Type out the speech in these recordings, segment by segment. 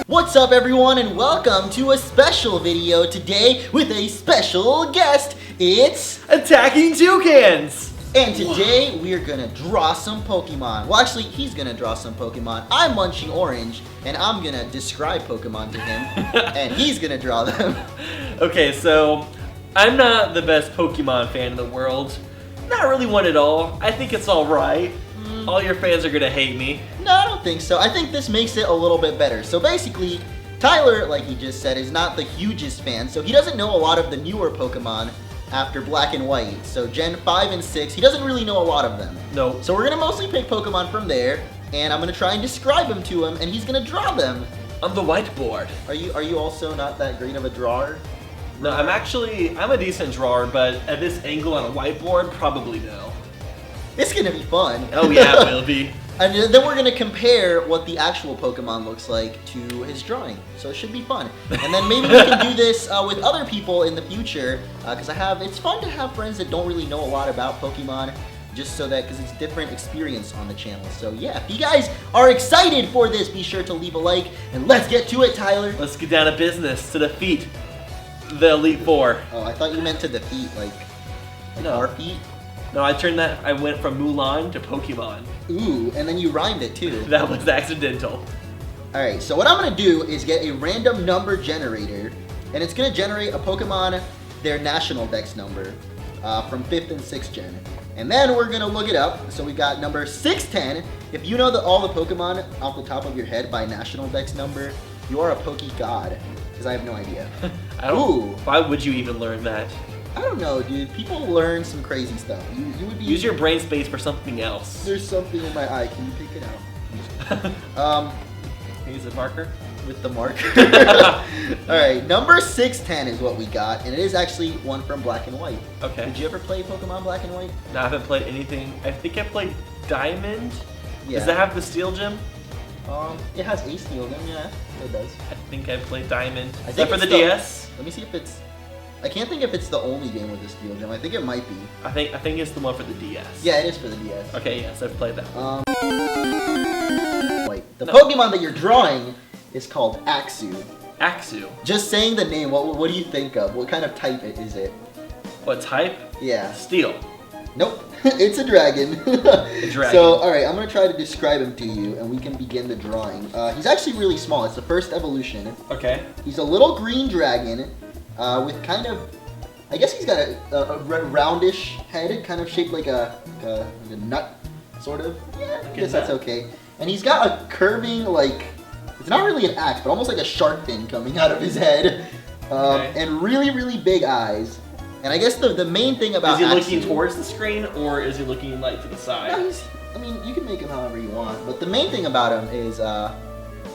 What's up everyone and welcome to a special video today with a special guest. It's Attacking Tucans! And today we are gonna draw some Pokemon. Well actually he's gonna draw some Pokemon. I'm MunchingOrange and I'm gonna describe Pokemon to him and he's gonna draw them. Okay, so I'm not the best Pokemon fan in the world. Not really one at all. I think it's alright. All your fans are gonna hate me. No, I don't think so. I think this makes it a little bit better. So basically, Tyler, like he just said, is not the hugest fan, so he doesn't know a lot of the newer Pokemon after Black and White. So Gen 5 and 6, he doesn't really know a lot of them. No. So we're gonna mostly pick Pokemon from there, and I'm gonna try and describe them to him, and he's gonna draw them. On the whiteboard. Are you also not that great of a drawer? No, I'm a decent drawer, but at this angle on a whiteboard, probably no. It's gonna be fun. Oh yeah, it will be. And then we're gonna compare what the actual Pokemon looks like to his drawing. So it should be fun. And then maybe we can do this with other people in the future, because it's fun to have friends that don't really know a lot about Pokemon, just so that, because it's different experience on the channel. So yeah, if you guys are excited for this, be sure to leave a like, and let's get to it, Tyler. Let's get down to business, to defeat the Elite Four. Oh, I thought you meant to defeat, like No. our feet. No, I went from Mulan to Pokemon. Ooh, and then you rhymed it too. That was accidental. Alright, so what I'm going to do is get a random number generator, and it's going to generate a Pokemon, their national dex number, from 5th and 6th gen. And then we're going to look it up. So we've got number 610. If you know all the Pokemon off the top of your head by national dex number, you are a Poke God, because I have no idea. Ooh. Why would you even learn that? I don't know, dude. People learn some crazy stuff. You would be Use your brain space for something else. There's something in my eye. Can you pick it out? Use a marker? With the marker. Alright, number 610 is what we got, and it is actually one from Black and White. Okay. Did you ever play Pokemon Black and White? No, I haven't played anything. I think I played Diamond. Yeah. Does that have the Steel Gym? It has a Steel Gym, yeah, it does. I think I played Diamond. Is that for the DS? Let me see if it's... I can't think if it's the only game with the Steel Gym. I think it might be. I think it's the one for the DS. Yeah, it is for the DS. Okay, yes, I've played that one. Wait, the Pokemon that you're drawing is called Axew. Axew. Just saying the name, what do you think of? What kind of type is it? What type? Yeah. Steel. Nope, it's a dragon. A dragon. So, alright, I'm going to try to describe him to you, and we can begin the drawing. He's actually really small. It's the first evolution. Okay. He's a little green dragon with kind of, I guess he's got a roundish head, kind of shaped like a nut, sort of. Yeah, I guess that's okay. And he's got a curving, like, it's not really an axe, but almost like a shark fin coming out of his head. Okay. And really, really big eyes. And I guess the main thing about Is he looking towards the screen, or is he looking, like, to the side? No, I mean, you can make him however you want, but the main thing about him is,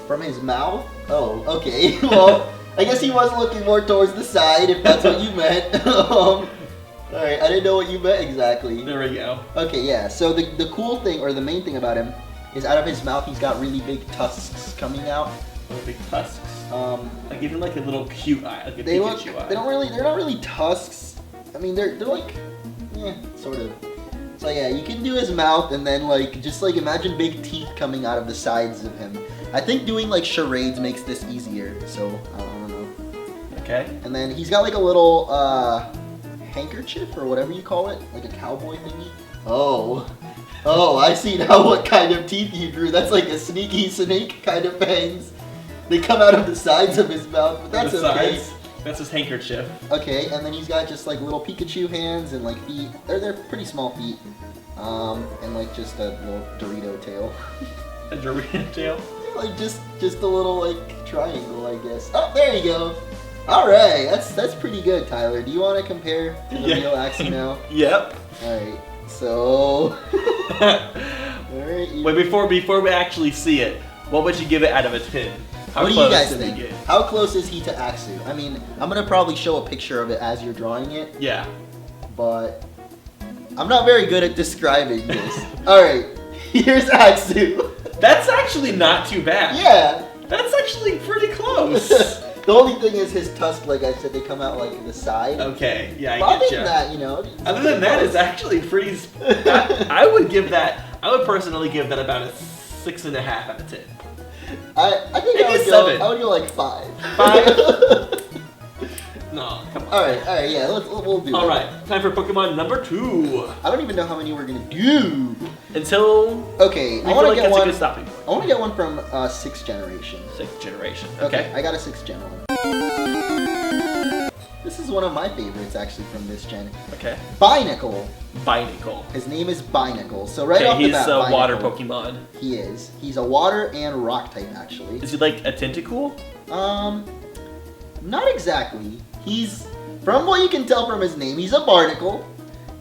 from his mouth. Oh, okay. Well, I guess he was looking more towards the side, if that's what you meant. Alright, I didn't know what you meant exactly. There we go. Okay, yeah, so the cool thing, or the main thing about him, is out of his mouth he's got really big tusks coming out. Little big tusks. Like even like a little cute eye, like a They Pikachu eye. they're not really tusks. I mean, they're like, yeah, sort of. So yeah, you can do his mouth, and then like, just like imagine big teeth coming out of the sides of him. I think doing like charades makes this easier, so I don't know. Okay. And then he's got like a little handkerchief or whatever you call it, like a cowboy thingy. Oh, I see now what kind of teeth you drew. That's like a sneaky snake kind of fangs. They come out of the sides of his mouth, but that's okay. Sides. That's his handkerchief. Okay, and then he's got just like little Pikachu hands and like feet. They're pretty small feet. And like just a little Dorito tail. A Dorito tail? Like just a little like triangle, I guess. Oh, there you go. All right, that's pretty good, Tyler. Do you want to compare to the real Axew now? Yep. All right. So. All right. Wait, before we actually see it, what would you give it out of a 10? What do you guys think? How close is he to Axew? I mean, I'm gonna probably show a picture of it as you're drawing it. Yeah. But I'm not very good at describing this. All right. Here's Axew. That's actually not too bad. Yeah. That's actually pretty close. The only thing is his tusk, like I said, they come out like the side. Okay, yeah, I But other get than you. that, you know. Other than that, it's actually pretty. I would personally give that about a 6.5 out of 10. I think Maybe 7. I would go like 5. 5? No, come on. All right, yeah, we'll do it. All right, time for Pokemon number 2. I don't even know how many we're gonna do. Until okay, I want to get one. A good stopping point. I want to get one from 6th generation. 6th generation. Okay, I got a 6th gen one. This is one of my favorites actually from this gen. Okay. Binacle. Binacle. His name is Binacle. So right okay, off the bat, he's a Binacle, water Pokemon. He is. He's a water and rock type actually. Is he like a Tentacool? Not exactly. He's, from what you can tell from his name, he's a barnacle.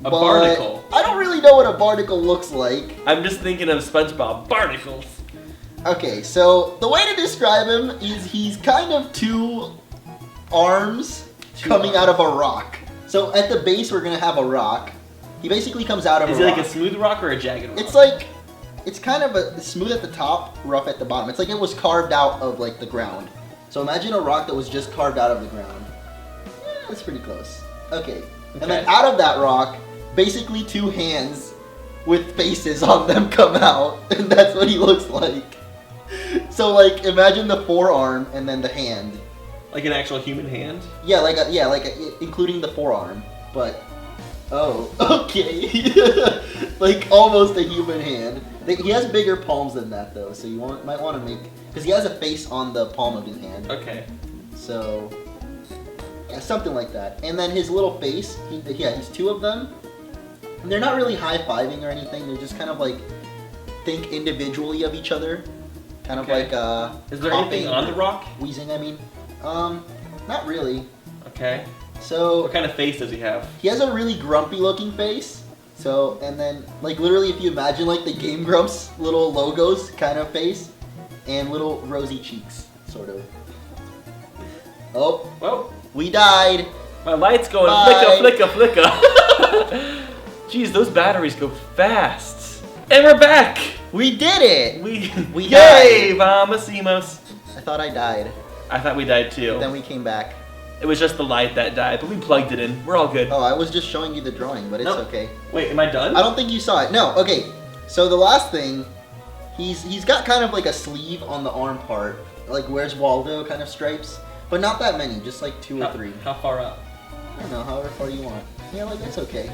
A barnacle. I don't really know what a barnacle looks like. I'm just thinking of SpongeBob. Barnacles. Okay, so the way to describe him is he's kind of 2 arms coming out of a rock. So at the base we're gonna have a rock. He basically comes out of a rock. Is he like a smooth rock or a jagged rock? It's like, it's kind of a smooth at the top, rough at the bottom. It's like it was carved out of like the ground. So imagine a rock that was just carved out of the ground. That's pretty close. Okay. And then out of that rock, basically 2 hands with faces on them come out, and that's what he looks like. So like, imagine the forearm and then the hand. Like an actual human hand? Yeah, including the forearm, but oh, okay. Like almost a human hand. He has bigger palms than that though, so you might want to make, because he has a face on the palm of his hand. Okay. So yeah, something like that. And then his little face, he's 2 of them. And they're not really high-fiving or anything. They're just kind of like, think individually of each other. Kind of like is there anything on the rock? Wheezing, I mean. Not really. Okay. So what kind of face does he have? He has a really grumpy looking face. So, and then like literally if you imagine like the Game Grumps little logos kind of face and little rosy cheeks, sort of. Oh. Well, we died. My light's going flicka, flicka, flicka. Jeez, those batteries go fast. And we're back. We did it. We yay, Vamasimos. I thought I died. I thought we died too. But then we came back. It was just the light that died, but we plugged it in. We're all good. Oh, I was just showing you the drawing, but it's okay. Wait, am I done? I don't think you saw it. No, okay. So the last thing, he's got kind of like a sleeve on the arm part, like Where's Waldo kind of stripes, but not that many, just like 2 or 3. How far up? I don't know, however far you want. Yeah, like that's okay.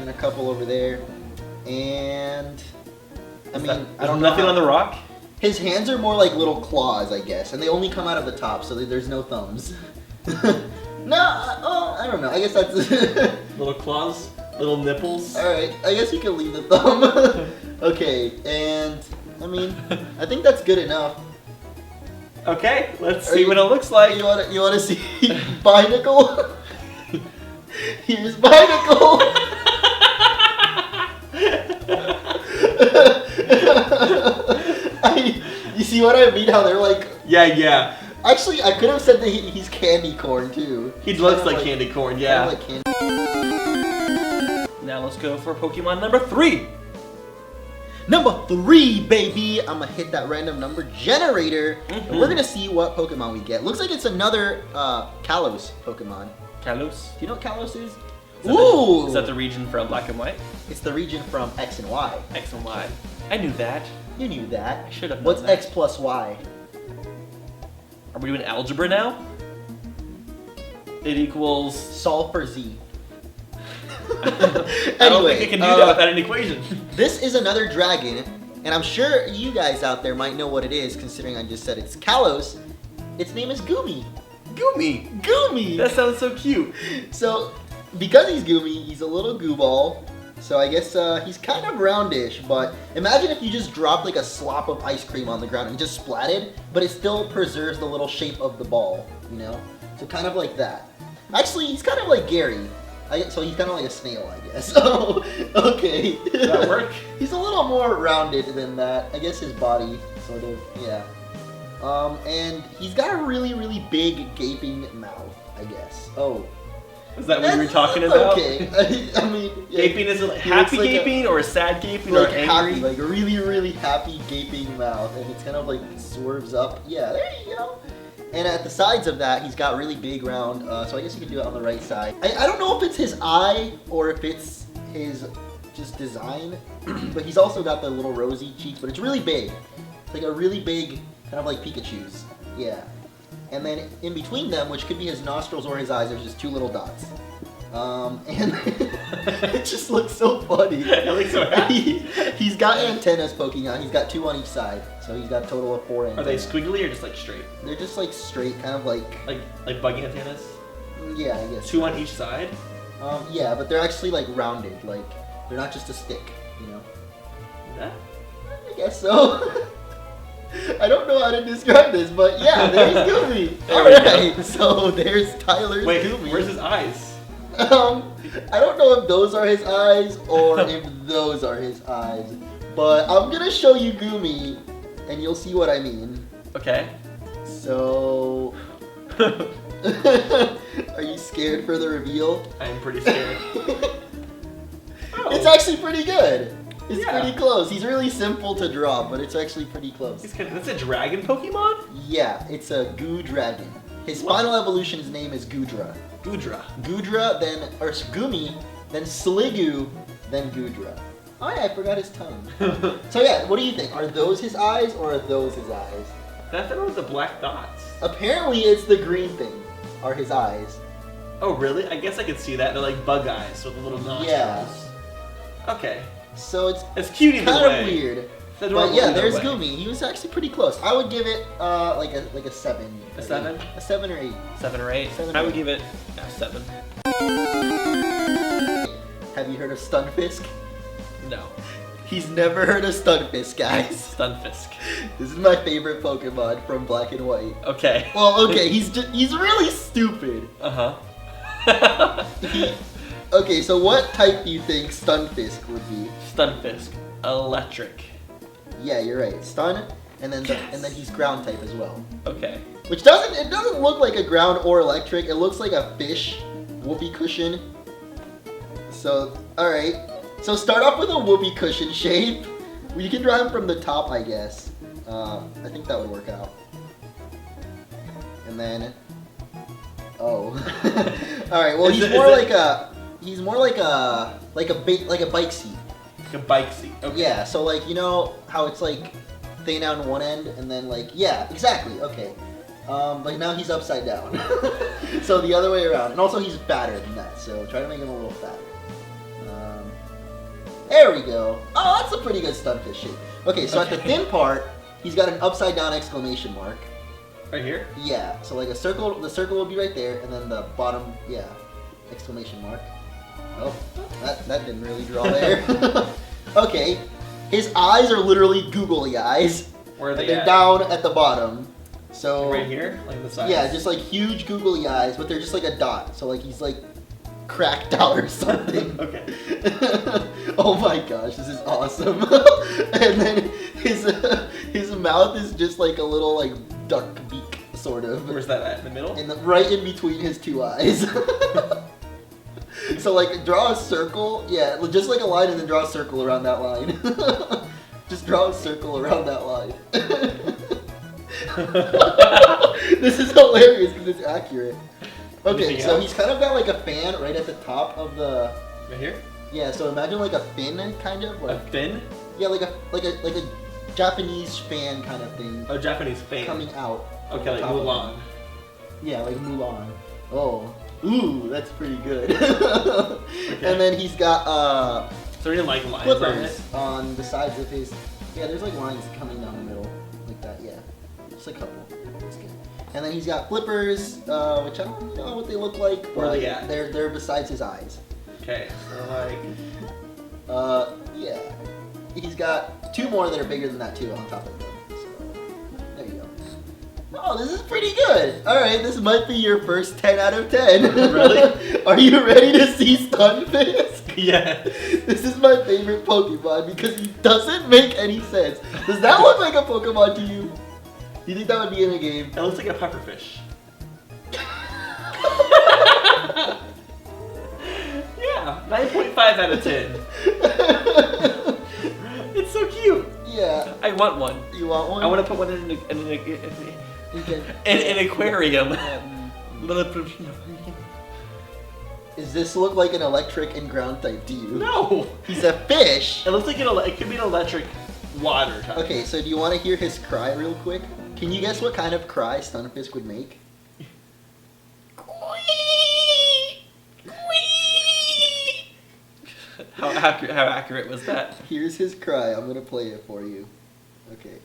And a couple over there, and I mean, I don't know. Nothing on the rock? His hands are more like little claws, I guess, and they only come out of the top, so there's no thumbs. No, I don't know. I guess that's little claws, little nipples. All right, I guess you can leave the thumb. Okay, and I mean, I think that's good enough. Okay, let's see what it looks like. You wanna see Binacle? Here's Binacle. You see what I mean? How they're like... Yeah. Actually, I could have said that he's candy corn, too. He looks like candy corn, yeah. Like candy. Now let's go for Pokemon number 3. Number 3, baby! I'm gonna hit that random number generator, and we're gonna see what Pokemon we get. Looks like it's another Kalos Pokemon. Kalos? Do you know what Kalos is? Ooh! Is that the region from Black and White? It's the region from X and Y. X and Y. I knew that. You knew that. I should have known What's that. X plus Y? Are we doing algebra now? It equals... Solve for Z. I don't think I can do that without an equation. This is another dragon, and I'm sure you guys out there might know what it is, considering I just said it's Kalos. Its name is Goomy. Goomy! That sounds so cute. So, because he's Goomy, he's a little goo ball. So I guess he's kind of roundish, but imagine if you just dropped like a slop of ice cream on the ground and just splatted, but it still preserves the little shape of the ball, you know? So kind of like that. Actually, he's kind of like Gary. So he's kind of like a snail, I guess. Oh, okay. Does that work? He's a little more rounded than that. I guess his body, sort of, yeah. And he's got a really, really big gaping mouth, I guess. Oh. Is that what you were talking about? Okay. I mean, yeah, gaping is a happy like gaping or a sad gaping or angry? Happy, like a really, really happy gaping mouth, and it's kind of like swerves up. Yeah, there you go. And at the sides of that, he's got really big round, so I guess you can do it on the right side. I don't know if it's his eye or if it's his just design, but he's also got the little rosy cheeks, but it's really big. It's like a really big kind of like Pikachu's. Yeah. And then in between them, which could be his nostrils or his eyes, there's just 2 little dots. And it just looks so funny. It looks so happy. He's got antennas poking out. He's got 2 on each side, so he's got a total of 4 antennas. Are they squiggly or just like straight? They're just like straight, kind of like buggy antennas? Yeah, I guess. 2 on each side? Yeah, but they're actually like rounded. Like they're not just a stick, you know. Yeah. I guess so. I don't know how to describe this, but yeah, there's Goomy. Alright, so there's Tyler's Goomy. Where's his eyes? I don't know if those are his eyes or if those are his eyes, but I'm gonna show you Goomy, and you'll see what I mean. Okay. So, are you scared for the reveal? I'm pretty scared. It's actually pretty good. It's pretty close. He's really simple to draw, but it's actually pretty close. That's a dragon Pokemon? Yeah, it's a Goo Dragon. His final evolution's name is Goodra. Goodra. Goodra, or Goomy, then Sliggoo, then Goodra. Oh yeah, I forgot his tongue. So yeah, what do you think? Are those his eyes or are those his eyes? That's the one with the black dots. Apparently it's the green thing are his eyes. Oh really? I guess I could see that. They're like bug eyes with the little nostrils. Yeah. Okay. So it's cute either kind way. of weird. But yeah, there's Goomy. He was actually pretty close. I would give it like a 7. A 7? A 7 or 8. 7 or 8? 7 or I would 8. give it a 7. Have you heard of Stunfisk? No. He's never heard of Stunfisk, guys. Stunfisk. This is my favorite Pokemon from Black and White. Okay. Well, okay, he's really stupid. Uh-huh. Okay, so what type do you think Stunfisk would be? Stunfisk. Electric. Yeah, you're right. Stun, and then he's ground type as well. Okay. Which doesn't look like a ground or electric. It looks like a fish whoopee cushion. So, all right. So start off with a whoopee cushion shape. You can draw him from the top, I guess. I think that would work out. And then, oh, all right. Well, he's more like a bike seat. Like a bike seat. Okay. Yeah. So like, you know how it's like thin on one end and then like, yeah, exactly. Okay. Like now he's upside down. So the other way around. And also he's fatter than that. So try to make him a little fat. There we go. Oh, that's a pretty good Stunfish shape. Okay, so at the thin part, he's got an upside down exclamation mark. Right here? Yeah, so like a circle, the circle will be right there, and then the bottom, yeah, exclamation mark. Oh, that didn't really draw there. Okay, his eyes are literally googly eyes. Where are they They're at? down at the bottom. So right here? Like the sides? Yeah, just like huge googly eyes, but they're just like a dot. So like he's like cracked out or something. Okay. Oh my gosh, this is awesome. And then his mouth is just like a little like duck beak sort of. Where's that at? In the middle? Right in between his 2 eyes. So like draw a circle, yeah, just like a line and then draw a circle around that line. Just draw a circle around that line. This is hilarious because it's accurate. Okay, so he's kind of got like a fan right at the top of the. Right here? Yeah, so imagine like a fin, kind of. Like, a fin? Yeah, like a Japanese fan kind of thing. Oh, Japanese fan. Coming out. Okay, like Mulan. Yeah, like Mulan. Oh, ooh, that's pretty good. Okay. And then he's got So there any like lines flippers on the sides of his. Yeah, there's like lines coming down the middle, like that. Yeah, just a couple. That's good. And then he's got flippers, which I don't know what they look like, but where are they at? They're besides his eyes. Okay, so like. Yeah. He's got 2 more that are bigger than that too on top of them. So there you go. Oh, this is pretty good. All right, this might be your first 10 out of 10. Really? Are you ready to see Stunfisk? Yeah. This is my favorite Pokemon because he doesn't make any sense. Does that look like a Pokemon to you? Do you think that would be in a game? It looks like a pufferfish. Yeah, 9.5 out of 10. It's so cute. Yeah. I want one. You want one? I want to put one in an aquarium. Does this look like an electric and ground type to you? No. He's a fish. It looks like it could be an electric Water type. Okay, so do you want to hear his cry real quick? Can you guess what kind of cry Stunfisk would make? How accurate was that? Here's his cry. I'm gonna play it for you. Okay.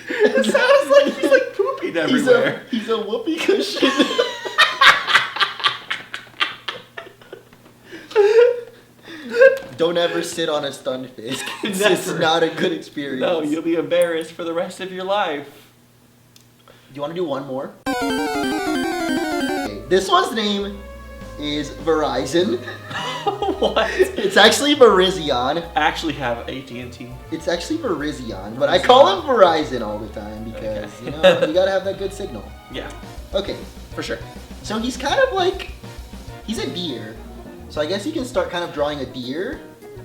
It sounds like he's like pooping everywhere. He's a whoopee cushion. Don't ever sit on a Stunfisk. It's not a good experience. No, you'll be embarrassed for the rest of your life. Do you want to do one more? Okay. This one's name is Verizon. What? It's actually Virizion. I actually have AT&T. It's actually Virizion, but I call him Verizon all the time because, Okay. you know, you gotta have that good signal. Yeah, Okay, for sure. so he's kind of like, he's a deer. So I guess you can start kind of drawing a deer.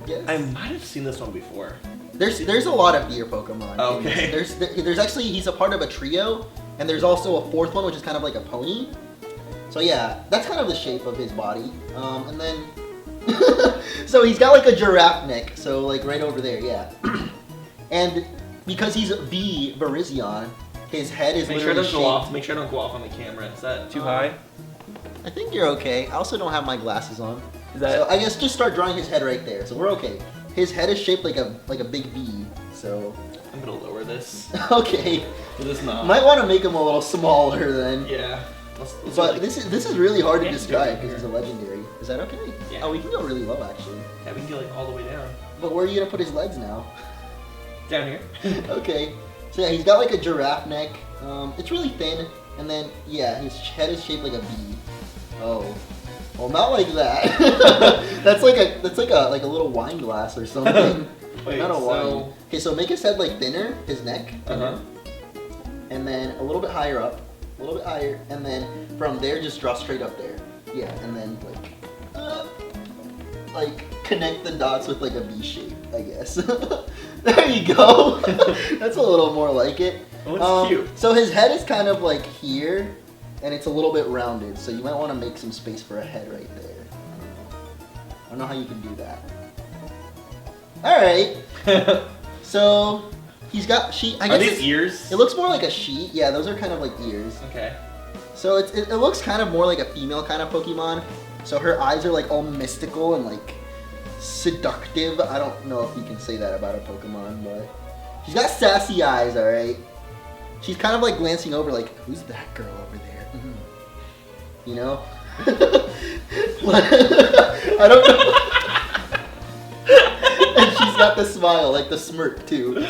Yes. I might have seen this one before. There's a lot of deer Pokemon. Okay. There's actually, he's a part of a trio, and there's also a fourth one which is kind of like a pony. So yeah, that's kind of the shape of his body. And then, so he's got like a giraffe neck, so like right over there, yeah. And because he's V Virizion, his head is Make sure I literally don't go off. shaped. Make sure I don't go off on the camera. Is that too high? I think you're okay. I also don't have my glasses on. Is that? So I guess just start drawing his head right there. So we're okay. His head is shaped like a big V. So I'm gonna lower this. okay. It is not. Might want to make him a little smaller then. Yeah. Let's But like, this is really hard to Can't do describe it because he's a legendary. Is that okay? Yeah. Oh, we can go really low actually. yeah, we can go like all the way down. But where are you gonna put his legs now? Down here. Okay. So yeah, he's got like a giraffe neck. It's really thin, and then yeah, his head is shaped like a V. Oh. Well, not like that. that's like a little wine glass or something. Wait, not a wine. so... Okay, so make his head like thinner, his neck, thinner, and then a little bit higher up, a little bit higher, and then from there just draw straight up there. Yeah, and then like connect the dots with like a V shape, I guess. There you go. That's a little more like it. Oh, it's cute. So his head is kind of like here, and it's a little bit rounded, so you might want to make some space for a head right there. I don't know how you can do that. Alright. So he's got sheet. I guess Are these ears? it looks more like a sheet. Yeah, those are kind of like ears. Okay. So it looks kind of more like a female kind of Pokemon. So her eyes are like all mystical and like seductive. I don't know if you can say that about a Pokemon, but she's got sassy eyes, alright? She's kind of like glancing over like, who's that girl over there? You know? I don't know. And she's got the smile, like the smirk too.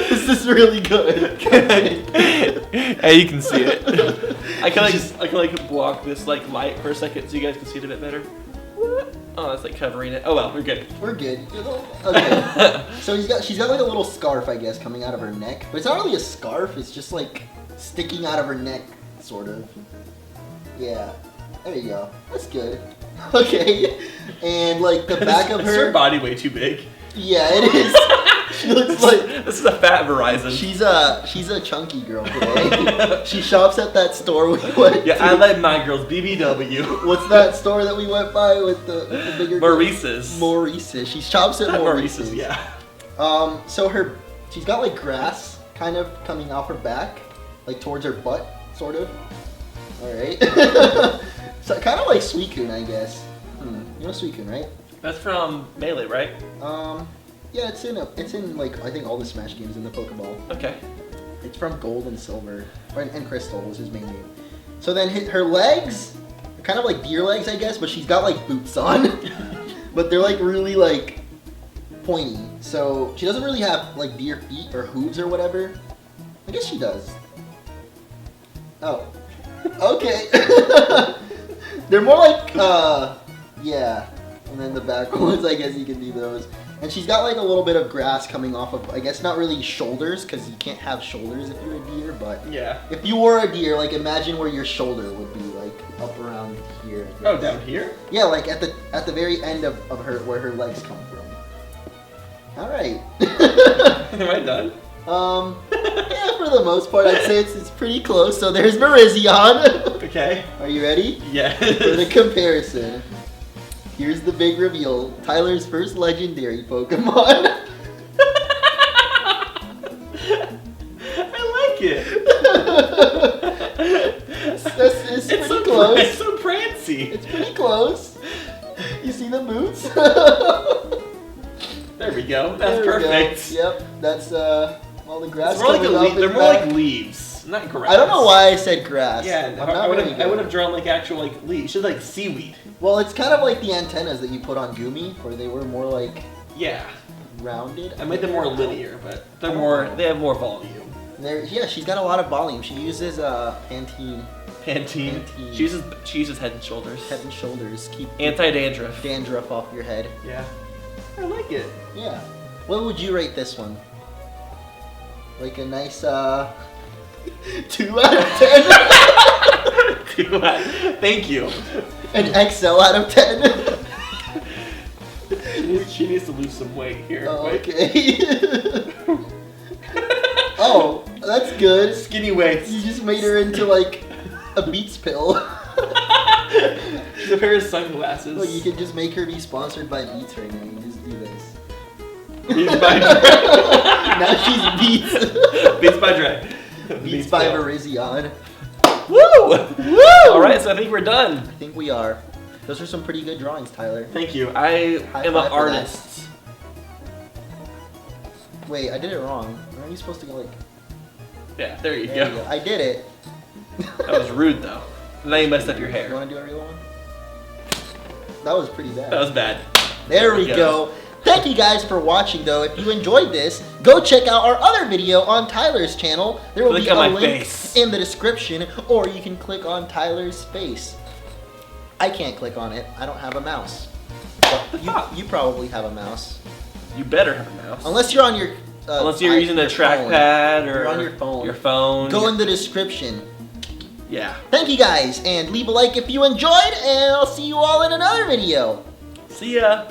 This is really good. Hey, you can see it. I can block this like light for a second so you guys can see it a bit better. Oh, that's like covering it. Oh well, we're good. We're good. Okay. So she's got like a little scarf, I guess, coming out of her neck. But it's not really a scarf, it's just like sticking out of her neck, sort of. Yeah. There you go. That's good. Okay. And like the back of Is her her body way too big? Yeah, it is. She looks like this is a fat Verizon. she's a chunky girl today. She shops at that store we went Yeah, to. I let my girls BBW. What's that store that we went by with the bigger Maurice's. Maurice's. She shops at Maurice's. Yeah. So she's got like grass kind of coming off her back, like towards her butt, sort of. All right. So kind of like Suicune, I guess. You know Suicune, right? That's from Melee, right? Yeah, it's in like I think all the Smash games in the Pokeball. Okay. It's from Gold and Silver, and Crystal was his main name. So then her legs, are kind of like deer legs, I guess, but she's got like boots on, but they're like really like pointy. So she doesn't really have like deer feet or hooves or whatever. I guess she does. Oh, okay. They're more like yeah. And then the back ones, I guess you can do those. And she's got like a little bit of grass coming off of, I guess not really shoulders, because you can't have shoulders if you're a deer, but Yeah. if you were a deer, like imagine where your shoulder would be, like up around here. Oh, down here? Yeah, like at the very end of her, where her legs come from. Alright. Am I done? Yeah, for the most part, I'd say it's pretty close. So there's Virizion. Okay. Are you ready? Yes. For the comparison, here's the big reveal. Tyler's first legendary Pokemon. I like it. It's pretty close. It's so prancy. It's pretty close. You see the boots? There we go. That's There we go. perfect. Yep, that's well, the grass. It's more like coming up they're is more back. like leaves, not grass. I don't know why I said grass. Yeah, I'm not I would very have. good. I would have drawn like actual like leaves. Should like seaweed. Well, it's kind of like the antennas that you put on Gumi, where they were more like Yeah, rounded. I made them more linear, but they're more. They have more volume. Yeah, she's got a lot of volume. She uses Pantene Pantene. Pantene. She uses Head and Shoulders. Head and Shoulders. Keep Anti-dandruff. dandruff off your head. Yeah. I like it. Yeah. What would you rate this one? Like a nice 2 out of 10. Thank you. An XL out of 10. She needs to lose some weight here. Oh, Wait. okay. Oh, that's good. Skinny waist. You just made her into like a Beats pill. She's a pair of sunglasses. Well, you could just make her be sponsored by Beats right now. You just do this. Beats by Now she's Beats. Beats by Dre. Beats by Virizion. Woo! Woo! Alright, so I think we're done. I think we are. Those are some pretty good drawings, Tyler. Thank you. I High am five an for that. artist. Wait, I did it wrong. Aren't you supposed to go like... Yeah, there you There go. you go. I did it. That was rude though. Now you messed up your You hair. want to do a real one? That was pretty bad. That was bad. There we go. Thank you guys for watching though. If you enjoyed this, go check out our other video on Tyler's channel. There will Click be on a my link face. in the description, or you can click on Tyler's face. I can't click on it. I don't have a mouse. But you probably have a mouse. You better have a mouse. Unless you're on your... Unless you're using a your phone. trackpad or You're on your phone. Your phone. Go in the description. Yeah. Thank you guys, and leave a like if you enjoyed, and I'll see you all in another video. See ya.